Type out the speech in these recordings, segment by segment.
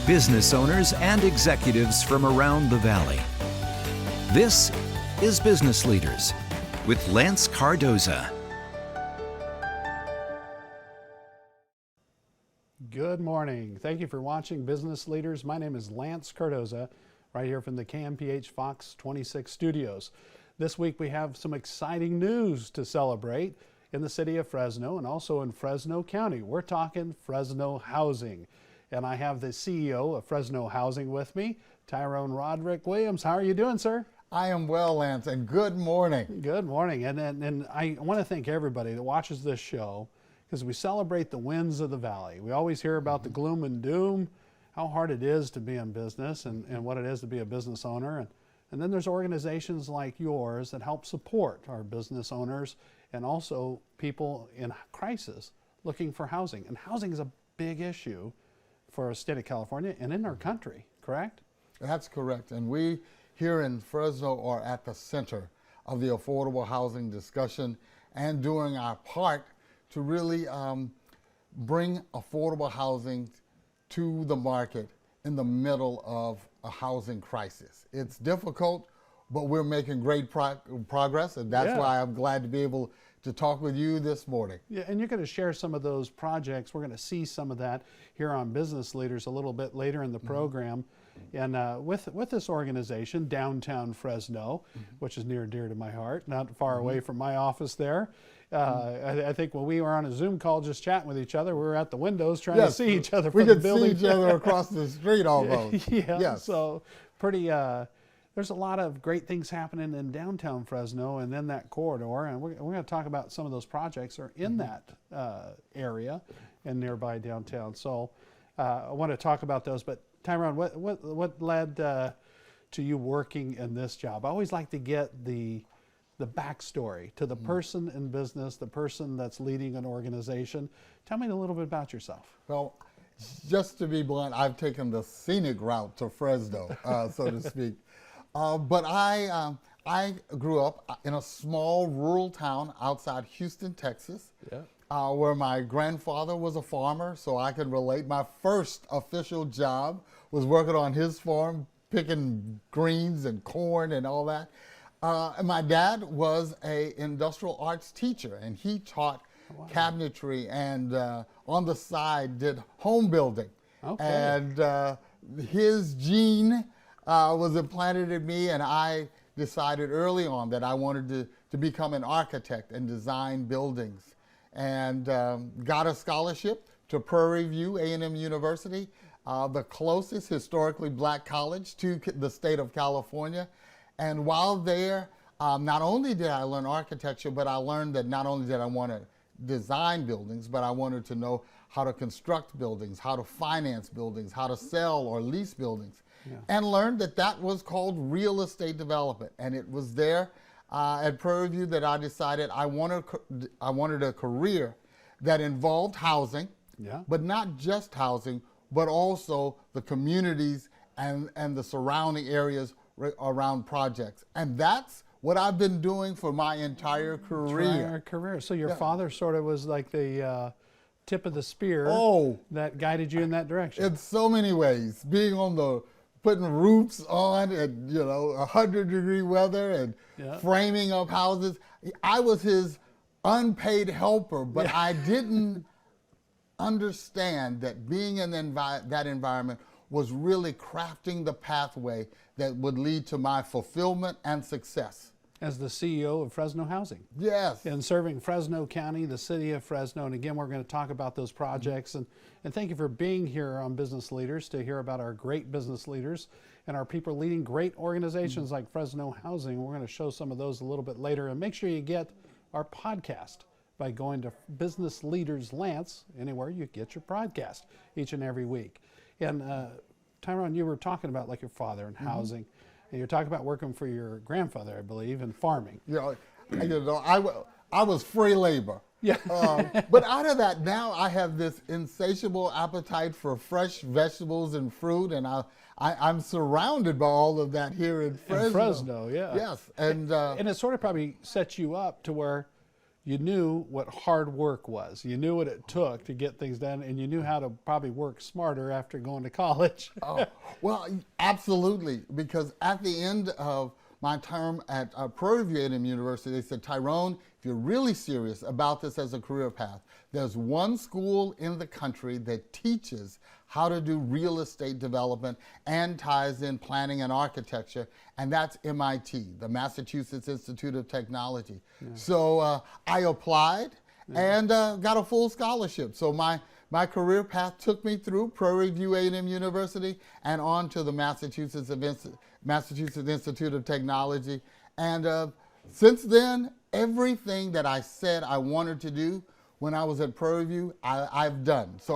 business owners and executives from around the Valley. This is Business Leaders with Lance Cardoza. Good morning. Thank you for watching Business Leaders. My name is Lance Cardoza, right here from the KMPH Fox 26 studios. This week we have some exciting news to celebrate in the city of Fresno and also in Fresno County. We're talking Fresno Housing. And I have the CEO of Fresno Housing with me, Tyrone Roderick Williams. How are you doing, sir? I am well, Lance, and good morning. Good morning. And I want to thank everybody that watches this show, because we celebrate the wins of the Valley. We always hear about the gloom and doom, how hard it is to be in business and what it is to be a business owner. And then there's organizations like yours that help support our business owners and also people in crisis looking for housing. And housing is a big issue for our state of California and in our country, correct? That's correct. And we here in Fresno are at the center of the affordable housing discussion and doing our part to really bring affordable housing to the market in the middle of a housing crisis. It's difficult, but we're making great progress, and that's why I'm glad to be able to talk with you this morning. Yeah, and you're going to share some of those projects. We're going to see some of that here on Business Leaders a little bit later in the program. And with this organization, Downtown Fresno, which is near and dear to my heart, not far away from my office there. I think when we were on a Zoom call just chatting with each other, we were at the windows trying to see each other from the building. We could see each other across the street almost. So pretty, there's a lot of great things happening in downtown Fresno and in that corridor. And we're going to talk about some of those projects that are in that area and nearby downtown. So I want to talk about those. But Tyrone, what led to you working in this job? I always like to get the backstory to the person in business, the person that's leading an organization. Tell me a little bit about yourself. Well, just to be blunt, I've taken the scenic route to Fresno, so to speak. But I grew up in a small rural town outside Houston, Texas, where my grandfather was a farmer, so I can relate. My first official job was working on his farm, picking greens and corn and all that. And my dad was an industrial arts teacher, and he taught cabinetry and on the side did home building. And his gene was implanted in me, and I decided early on that I wanted to become an architect and design buildings, and got a scholarship to Prairie View A&M University, the closest historically black college to the state of California. And while there, not only did I learn architecture, but I learned that not only did I want to design buildings, but I wanted to know how to construct buildings, how to finance buildings, how to sell or lease buildings, and learned that that was called real estate development. And it was there at Prairie View that I decided I wanted a career that involved housing, but not just housing, but also the communities and the surrounding areas around projects. And that's what I've been doing for my entire career. So your father sort of was like the tip of the spear that guided you in that direction. In so many ways, being on putting roofs on and 100-degree weather and framing up houses. I was his unpaid helper, but I didn't understand that being in that environment was really crafting the pathway that would lead to my fulfillment and success. As the CEO of Fresno Housing. Yes. And serving Fresno County, the city of Fresno. And again, we're going to talk about those projects. And thank you for being here on Business Leaders to hear about our great business leaders and our people leading great organizations like Fresno Housing. We're going to show some of those a little bit later. And make sure you get our podcast by going to Business Leaders Lance, anywhere you get your podcast each and every week. And Tyrone, you were talking about like your father and housing, and you're talking about working for your grandfather, I believe, and farming. I was free labor. But out of that, now I have this insatiable appetite for fresh vegetables and fruit, and I'm surrounded by all of that here in Fresno. Yes, and it sort of probably sets you up to where you knew what hard work was. You knew what it took to get things done, and you knew how to probably work smarter after going to college. Oh, well, absolutely, because at the end of my term at Prairie View A&M University, they said, Tyrone, if you're really serious about this as a career path, there's one school in the country that teaches how to do real estate development and ties in planning and architecture, and that's MIT, the Massachusetts Institute of Technology. Yeah. So I applied and got a full scholarship. So my career path took me through Prairie View A&M University and on to the Massachusetts Institute of Technology. And since then, everything that I said I wanted to do when I was at Prairie View, I've done. So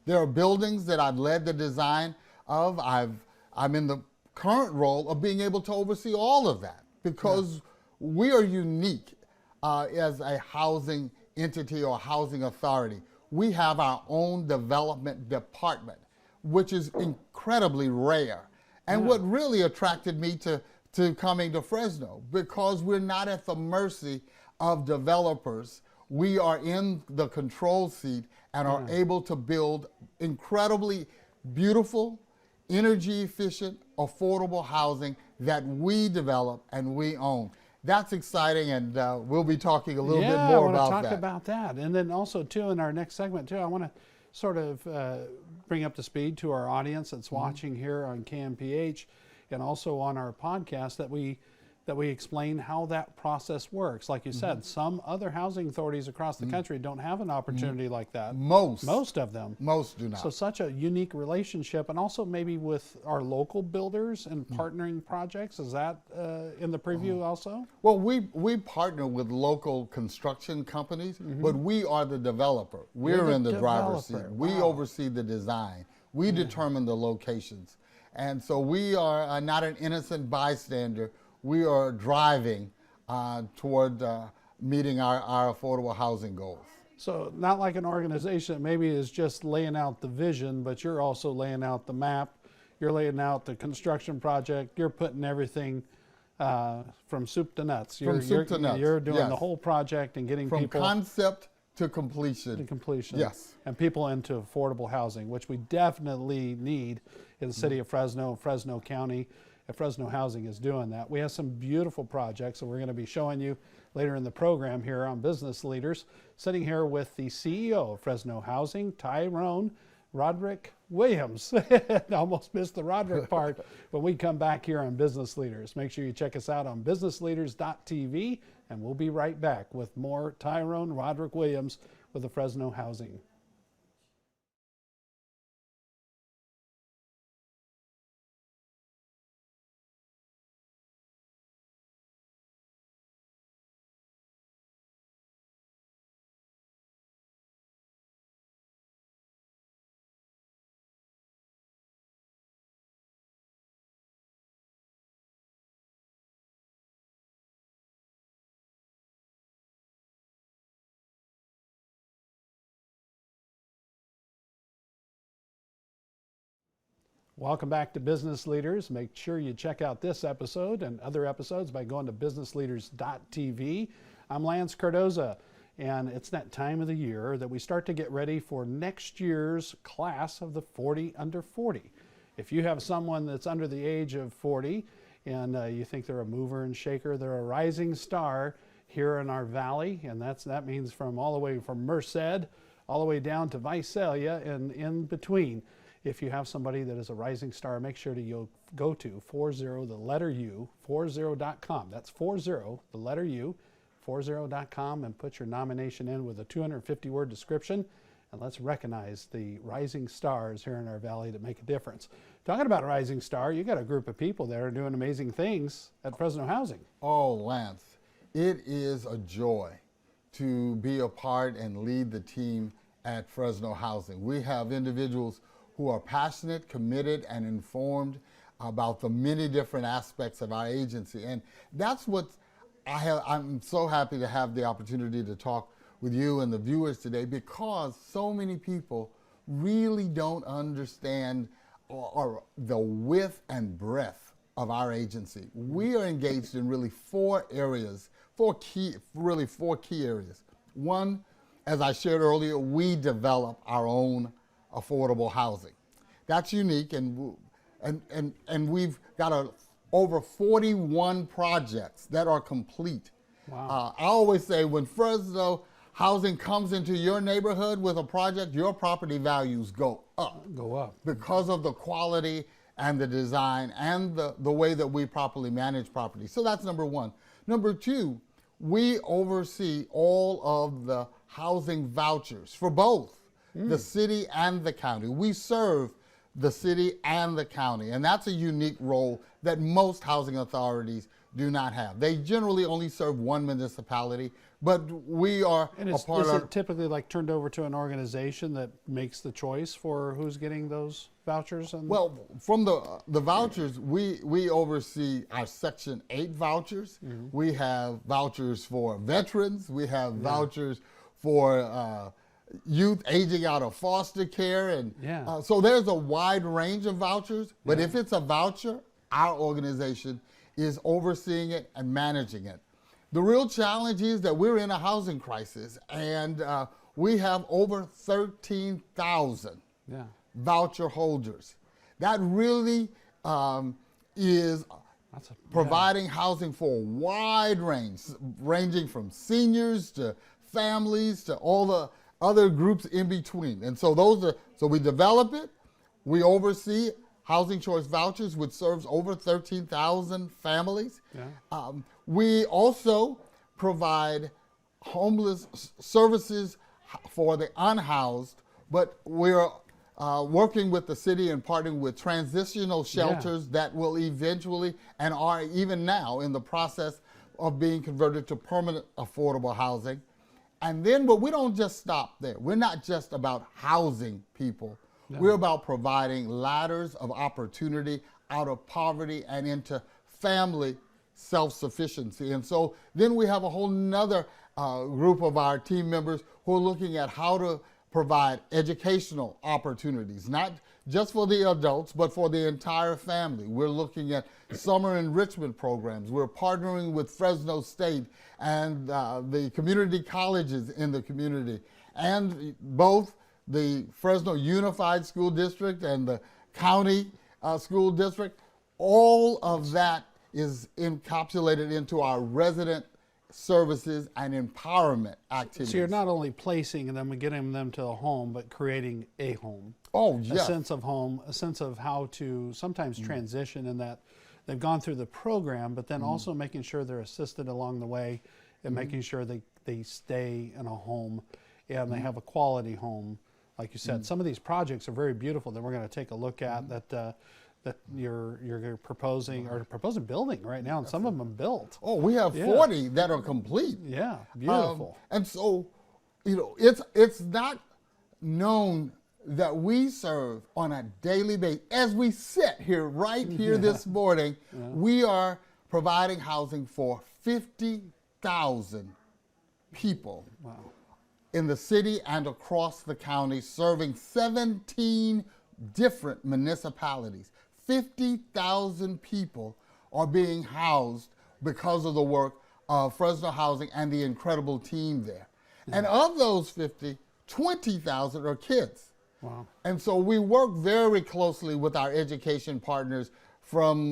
there are buildings that I've led the design of. I'm in the current role of being able to oversee all of that because we are unique as a housing entity or housing authority. We have our own development department, which is incredibly rare. And what really attracted me to coming to Fresno, because we're not at the mercy of developers. We are in the control seat and are able to build incredibly beautiful, energy efficient, affordable housing that we develop and we own. That's exciting, and we'll be talking a little bit more about that. Yeah, I want to talk about that. And then also, too, in our next segment, too, I want to sort of bring up to speed to our audience that's watching here on KMPH and also on our podcast that we explain how that process works. Like you said, some other housing authorities across the country don't have an opportunity like that. Most of them. Most do not. So such a unique relationship, and also maybe with our local builders and partnering projects. Is that in the preview also? Well, we partner with local construction companies, but we are the developer. We're in the driver's seat. We oversee the design. We determine the locations. And so we are not an innocent bystander. We are driving toward meeting our affordable housing goals. So not like an organization that maybe is just laying out the vision, but you're also laying out the map. You're laying out the construction project. You're putting everything from soup to nuts. You're doing the whole project and getting people from concept to completion. Yes. And people into affordable housing, which we definitely need in the city of Fresno, Fresno County. Fresno Housing is doing that. We have some beautiful projects that we're going to be showing you later in the program here on Business Leaders. Sitting here with the CEO of Fresno Housing, Tyrone Roderick Williams. I almost missed the Roderick part when we come back here on Business Leaders. Make sure you check us out on businessleaders.tv, and we'll be right back with more Tyrone Roderick Williams with the Fresno Housing. Welcome back to Business Leaders. Make sure you check out this episode and other episodes by going to businessleaders.tv. I'm Lance Cardoza, and it's that time of the year that we start to get ready for next year's class of the 40 under 40. If you have someone that's under the age of 40 and you think they're a mover and shaker, they're a rising star here in our valley, and that means from all the way from Merced all the way down to Visalia and in between. If you have somebody that is a rising star, make sure to go to 40 the letter U 40.com. That's 40 the letter U 40.com, and put your nomination in with a 250-word description, and let's recognize the rising stars here in our valley that make a difference. Talking about a rising star, you got a group of people that are doing amazing things at Fresno Housing. Oh, Lance, it is a joy to be a part and lead the team at Fresno Housing. We have individuals who are passionate, committed, and informed about the many different aspects of our agency. And that's what I'm so happy to have the opportunity to talk with you and the viewers today, because so many people really don't understand or the width and breadth of our agency. We are engaged in really 4 areas four key areas. One, as I shared earlier, we develop our own affordable housing. That's unique, and we've got over 41 projects that are complete. Wow. I always say when Fresno Housing comes into your neighborhood with a project, your property values go up. Go up. Because of the quality and the design and the way that we properly manage property. So that's number one. Number two, we oversee all of the housing vouchers for both the city and the county. We serve the city and the county, and that's a unique role that most housing authorities do not have. They generally only serve one municipality, but we are And is it typically like turned over to an organization that makes the choice for who's getting those vouchers? Well, from the vouchers, we oversee our Section 8 vouchers. We have vouchers for veterans. We have vouchers for youth aging out of foster care. And so there's a wide range of vouchers, but if it's a voucher, our organization is overseeing it and managing it. The real challenge is that we're in a housing crisis, and we have over 13,000 voucher holders. That really is providing housing for a wide range, ranging from seniors to families to all the other groups in between. And so so we develop it, we oversee Housing Choice Vouchers, which serves over 13,000 families. We also provide homeless services for the unhoused, but we're working with the city and partnering with transitional shelters that will eventually and are even now in the process of being converted to permanent affordable housing. And then, but we don't just stop there. We're not just about housing people. We're about providing ladders of opportunity out of poverty and into family self-sufficiency. And so then we have a whole nother group of our team members who are looking at how to provide educational opportunities, not just for the adults, but for the entire family. We're looking at summer enrichment programs. We're partnering with Fresno State and the community colleges in the community, and both the Fresno Unified School District and the county school district. All of that is encapsulated into our resident services and empowerment activities. So you're not only placing them and getting them to a home, but creating a home. Oh, yes. A sense of home, a sense of how to sometimes transition in that they've gone through the program, but then also making sure they're assisted along the way and making sure they stay in a home and they have a quality home. Like you said, some of these projects are very beautiful that we're going to take a look at that you're proposing building right now, and some of them built. Oh, we have 40 that are complete. Yeah, beautiful. And so, it's not known that we serve on a daily basis. As we sit here right here this morning, we are providing housing for 50,000 people. Wow. In the city and across the county, serving 17 different municipalities. 50,000 people are being housed because of the work of Fresno Housing and the incredible team there. And of those 50, 20,000 are kids. Wow. And so we work very closely with our education partners from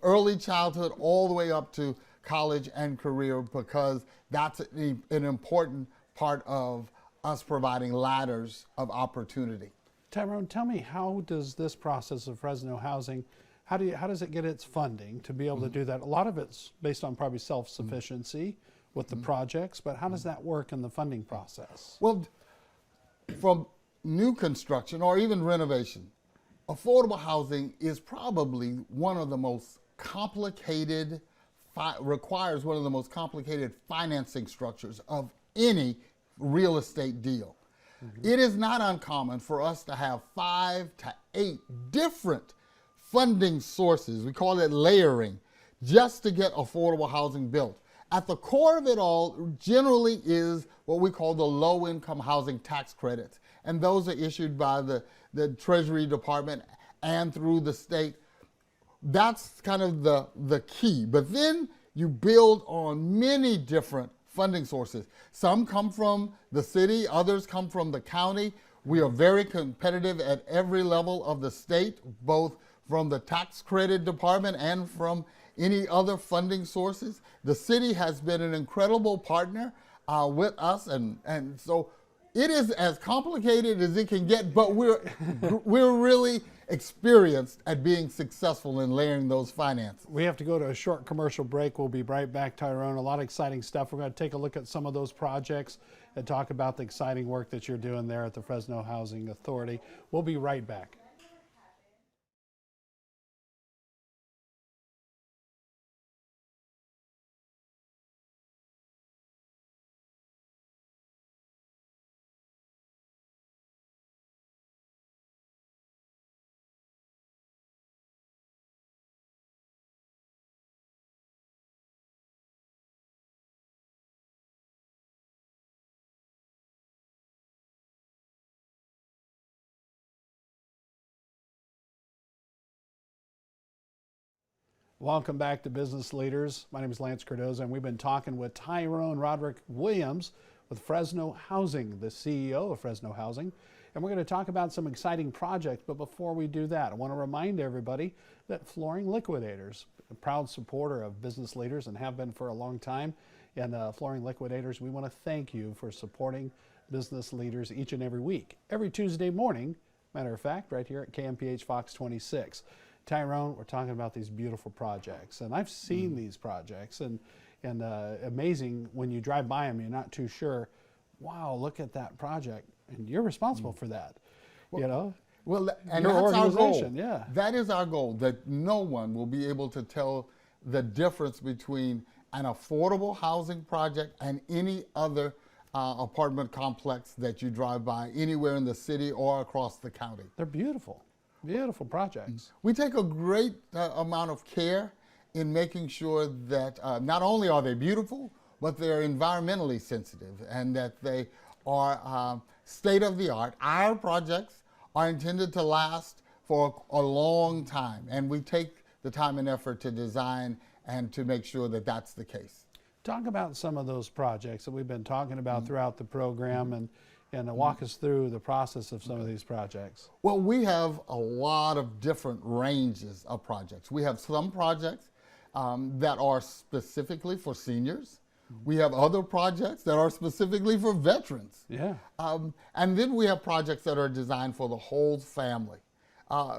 early childhood all the way up to college and career, because that's an important part of us providing ladders of opportunity. Tyrone, tell me, how does this process of Fresno Housing, how does it get its funding to be able to do that? A lot of it's based on probably self-sufficiency with the projects, but how does that work in the funding process? Well, from new construction or even renovation, affordable housing is probably one of the most complicated, requires one of the most complicated financing structures of any real estate deal. It is not uncommon for us to have 5 to 8 different funding sources, we call it layering, just to get affordable housing built. At the core of it all generally is what we call the low-income housing tax credits, and those are issued by the Treasury Department and through the state. That's kind of the key. But then you build on many different funding sources. Some come from the city, others come from the county. We are very competitive at every level of the state, both from the tax credit department and from any other funding sources. The city has been an incredible partner with us, and so it is as complicated as it can get, but we're really experienced at being successful in layering those finances. We have to go to a short commercial break. We'll be right back, Tyrone. A lot of exciting stuff. We're going to take a look at some of those projects and talk about the exciting work that you're doing there at the Fresno Housing Authority. We'll be right back. Welcome back to Business Leaders. My name is Lance Cardoza, and we've been talking with Tyrone Roderick Williams with Fresno Housing, the CEO of Fresno Housing. And we're going to talk about some exciting projects. But before we do that, I want to remind everybody that Flooring Liquidators, a proud supporter of Business Leaders and have been for a long time. And Flooring Liquidators, we want to thank you for supporting Business Leaders each and every week, every Tuesday morning, matter of fact, right here at KMPH Fox 26. Tyrone, we're talking about these beautiful projects, and I've seen these projects, and amazing when you drive by them, you're not too sure, wow, look at that project, and you're responsible for that, well, you know? Well, and your that's our goal. Yeah. That is our goal, that no one will be able to tell the difference between an affordable housing project and any other apartment complex that you drive by anywhere in the city or across the county. They're beautiful. Beautiful projects. We take a great amount of care in making sure that not only are they beautiful, but they're environmentally sensitive and that they are state of the art. Our projects are intended to last for a long time, and we take the time and effort to design and to make sure that that's the case. Talk about some of those projects that we've been talking about throughout the program, and walk us through the process of some of these projects. Well, we have a lot of different ranges of projects. We have some projects that are specifically for seniors. We have other projects that are specifically for veterans. Yeah. And then we have projects that are designed for the whole family.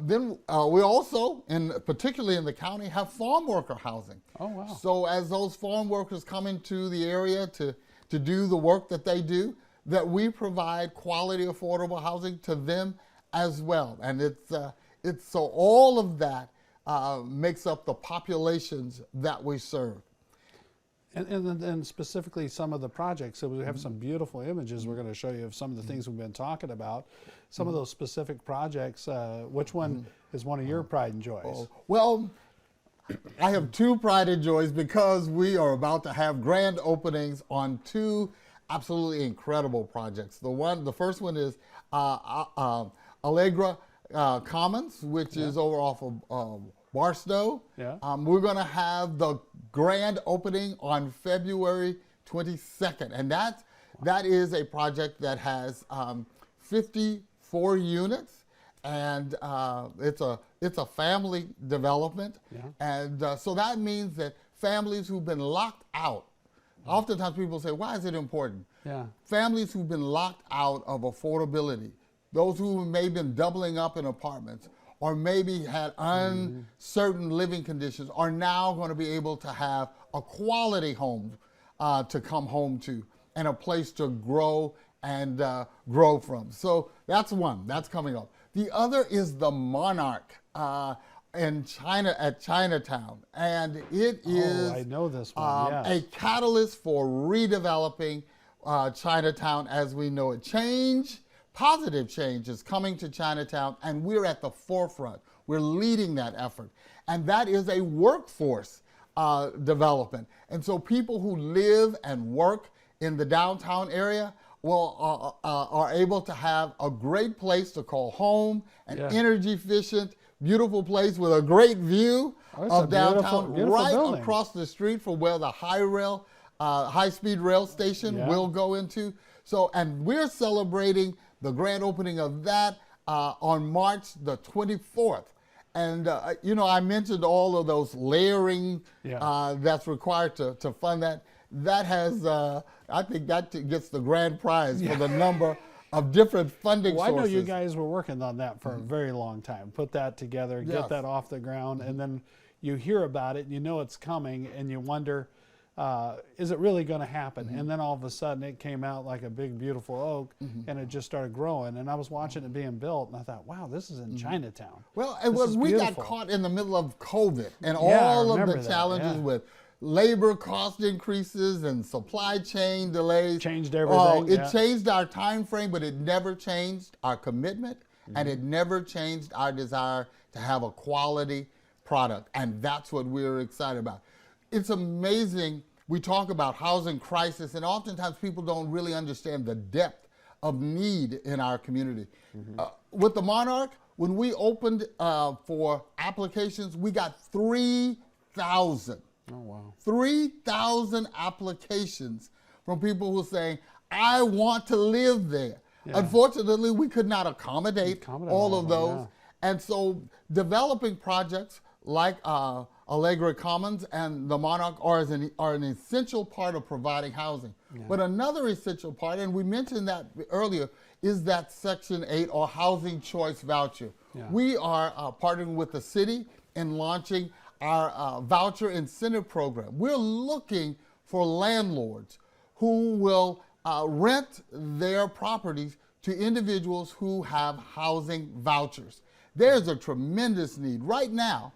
Then we also, particularly in the county, have farm worker housing. Oh, wow. So as those farm workers come into the area to do the work that they do, that we provide quality, affordable housing to them as well. And it's so all of that makes up the populations that we serve. And specifically some of the projects, so we have some beautiful images we're going to show you of some of the things we've been talking about. Some of those specific projects, which one is one of your pride and joys? Oh, well, I have two pride and joys because we are about to have grand openings on two absolutely incredible projects. The first one is Allegra Commons, which is over off of Barstow. Yeah. We're going to have the grand opening on February 22nd, and that is a project that has 54 units, and it's a family development, and so that means that families who've been locked out. Oftentimes people say, why is it important? Yeah. Families who've been locked out of affordability, those who may have been doubling up in apartments or maybe had uncertain living conditions are now going to be able to have a quality home to come home to and a place to grow and grow from. So that's one, that's coming up. The other is the Monarch in China at Chinatown, and it is I know this one. Yes. a catalyst for redeveloping Chinatown as we know it. Positive change is coming to Chinatown, and we're at the forefront. We're leading that effort, and that is a workforce development. And so people who live and work in the downtown area are able to have a great place to call home, and energy efficient, beautiful place with a great view Oh, it's a of downtown, beautiful right building. across the street from where the high-speed rail station Yeah. will go into. So, and we're celebrating the grand opening of that on March the 24th. And, you know, I mentioned all of those layering that's required to fund that. That has, I think that gets the grand prize for the number of different funding Well, sources. I know you guys were working on that for a very long time. Put that together, get Yes. that off the ground, and then you hear about it, you know it's coming, and you wonder, is it really going to happen? And then all of a sudden it came out like a big, beautiful oak, and it just started growing. And I was watching it being built, and I thought, wow, this is in Chinatown. Well, and This is we got beautiful. caught in the middle of COVID and Yeah, I all of remember the that, challenges yeah. with labor cost increases and supply chain delays. Changed Oh, everything, it changed our time frame, but it never changed our commitment, and it never changed our desire to have a quality product. And that's what we're excited about. It's amazing. We talk about housing crisis, and oftentimes people don't really understand the depth of need in our community. With the Monarch, when we opened for applications, we got 3,000. Oh, wow. 3,000 applications from people who are saying, I want to live there. Yeah. Unfortunately, we could not accommodate all of them, those. yeah. And so developing projects like Allegra Commons and the Monarch are an essential part of providing housing. But another essential part, and we mentioned that earlier, is that Section 8 or Housing Choice Voucher. Yeah. We are partnering with the city in launching our voucher incentive program. We're looking for landlords who will rent their properties to individuals who have housing vouchers. There's a tremendous need. Right now,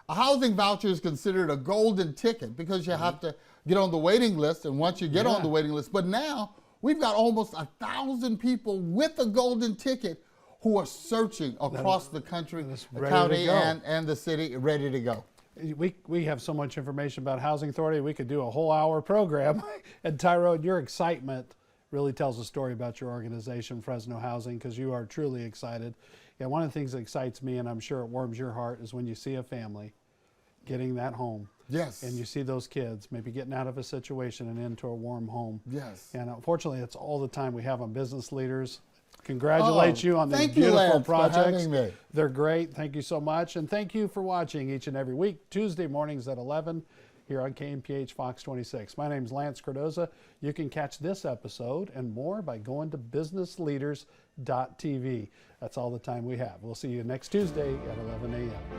a housing voucher is considered a golden ticket because you have to get on the waiting list, and once you get on the waiting list, but now we've got almost 1,000 people with a golden ticket who are searching across the country, the county, and the city, ready to go. We have so much information about Housing Authority, we could do a whole hour program. And Tyrone, your excitement really tells a story about your organization, Fresno Housing, because you are truly excited. Yeah, one of the things that excites me, and I'm sure it warms your heart, is when you see a family getting that home. Yes. And you see those kids maybe getting out of a situation and into a warm home. Yes. And unfortunately, it's all the time we have on business leaders. Congratulate you on these thank you, beautiful Lance, for projects. having me. They're great. Thank you so much. And thank you for watching each and every week, Tuesday mornings at 11 here on KMPH Fox 26. My name is Lance Cardoza. You can catch this episode and more by going to businessleaders.tv. That's all the time we have. We'll see you next Tuesday at 11 a.m.